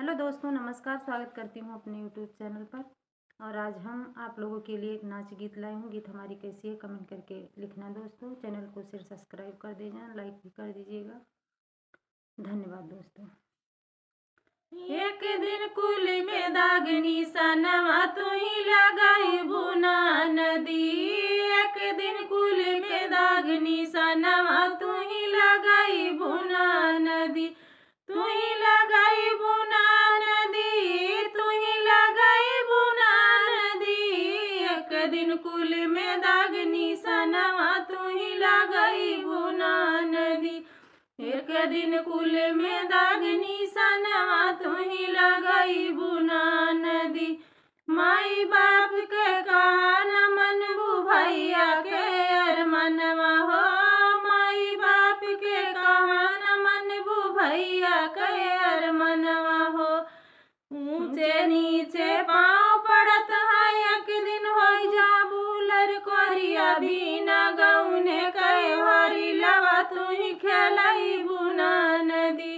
Hello दोस्तों, नमस्कार। स्वागत करती हूँ अपने यूट्यूब चैनल पर। और आज हम आप लोगों के लिए एक नाच गीत लाए हूँ। गीत हमारी कैसी है कमेंट करके लिखना दोस्तों। चैनल को शेयर सब्सक्राइब कर दीजिए, लाइक भी कर दीजिएगा। धन्यवाद दोस्तों। एक दिन कुल में दागनी सनवा तू ही लगाई बुना नदी। एक दिन कुल में दागनी सनवा तू ही लगाई बुना नदी। तू ही लगाई बुना नदी, तू ही लगाई बुना नदी। एक दिन कुल में दागनी सनवा तू ही लगाई बुना नदी। एक दिन कुल में दागनी सनवा तू ही लगाई बुना नदी। माई बाप के कहा न मनबू भैया के अर मनवा हो। माई बाप के कहा न मनबू भैया के अर मनवा हो। ऊंचे नीचे पाँव पड़त है, एक दिन हो जा बुलर कोरिया बिना गौने कहे हरी लवा तू ही खेलाई बुना नदी।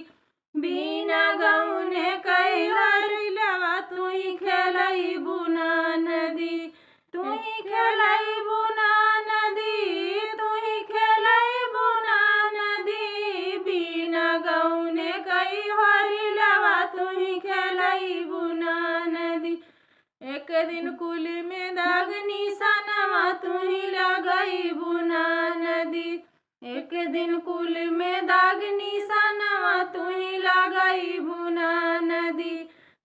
बिना गौने कहे हरी लवा तू ही खेलाई बुना नदी। तू ही खेलाई बुना नदी, तू ही खेलाई बुना नदी। बिना गौने कहे हरी लवा तू ही खेलाई बुना नदी। एक दिन कुल में दागनी सनवा तू ही लगाई बुना नदी। एक दिन कुल में दागनी सनवा तू ही लगाई बुना नदी।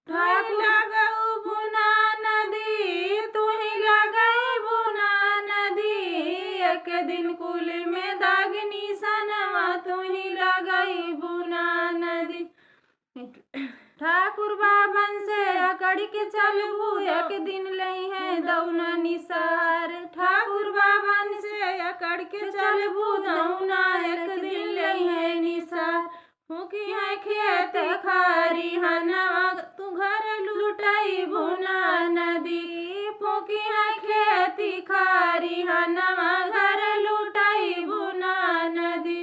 ठाकुर लगाऊ बुना नदी, तू ही लगाई बुना नदी। एक दिन कुल में दागनी सनवा तू ही लगाई बुना नदी। ठाकुर बाबन से अकड़ के चलबू, एक दिन लई है दौना निसार। ठाकुर बाबन से अकड़ के चलबू दौना, एक दिन लई है निसार। फूकी है खेत खारी हनवा तू घर लुटाई बुना नदी। फूकी है खेती खारी हनवा घर लुटाई बुना नदी।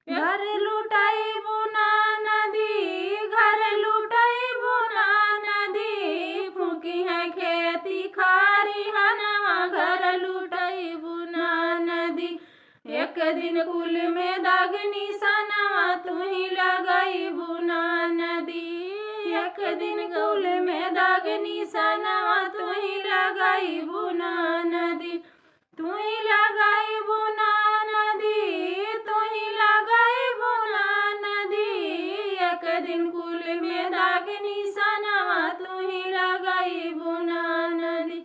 घर लुटाई बुना नदी, घर लुटाई बुना नदी। फूकी है खेती खारी हनवा घर लुटाई बुना नदी। एक दिन कुल में दागनी सनवा तू ही लगाई बुना नदी। एक दिन कुल में दागनी सनवा तू ही लगाई बुना नदी। तू ही लगाई बुना नदी, तू ही लगाई बुना नदी। एक दिन कुल में दागनी सनवा तू ही लगाई बुना नदी।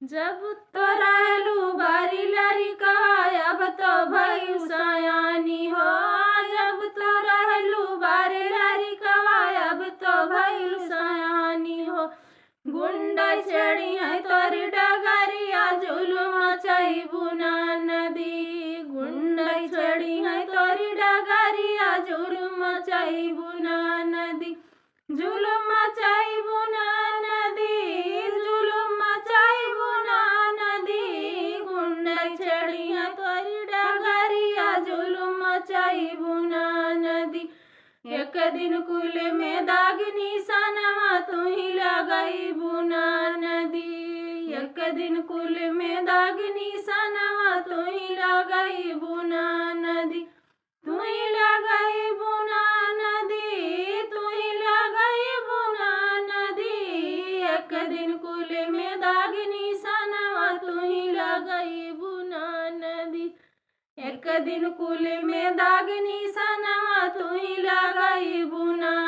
जब तो रहलू बारी लारी कहा, अब तो भई सयानी हो। जब तो रहलू बारी लारी कहा, अब तो भई सयानी हो। गुंडा चढ़ी है तोरी डगरिया जुलुम मचाई बुना नदी। गुंडा चढ़ी है तोरी डगरिया जुलुम मचाई बुना नदी। जुलुम मचाई बुना नदी, जुलुम मचाई बुना नदी। गुंडा चढ़ी है तोरी डगरिया जुलुम मचाई बुना नदी। एक दिन कुल में दागनी सनवा तू ही लगाई बुना नदी। एक दिन कुल में दागनी सनवा तू ही लगाई बुना नदी। तू ही लगाई बुना नदी, तू ही लगाई बुना नदी। एक दिन कुल में दागनी सनवा तू ही लगाई बुना नदी। एक दिन कुल में दागनी सनवा तू ही लगाई बुना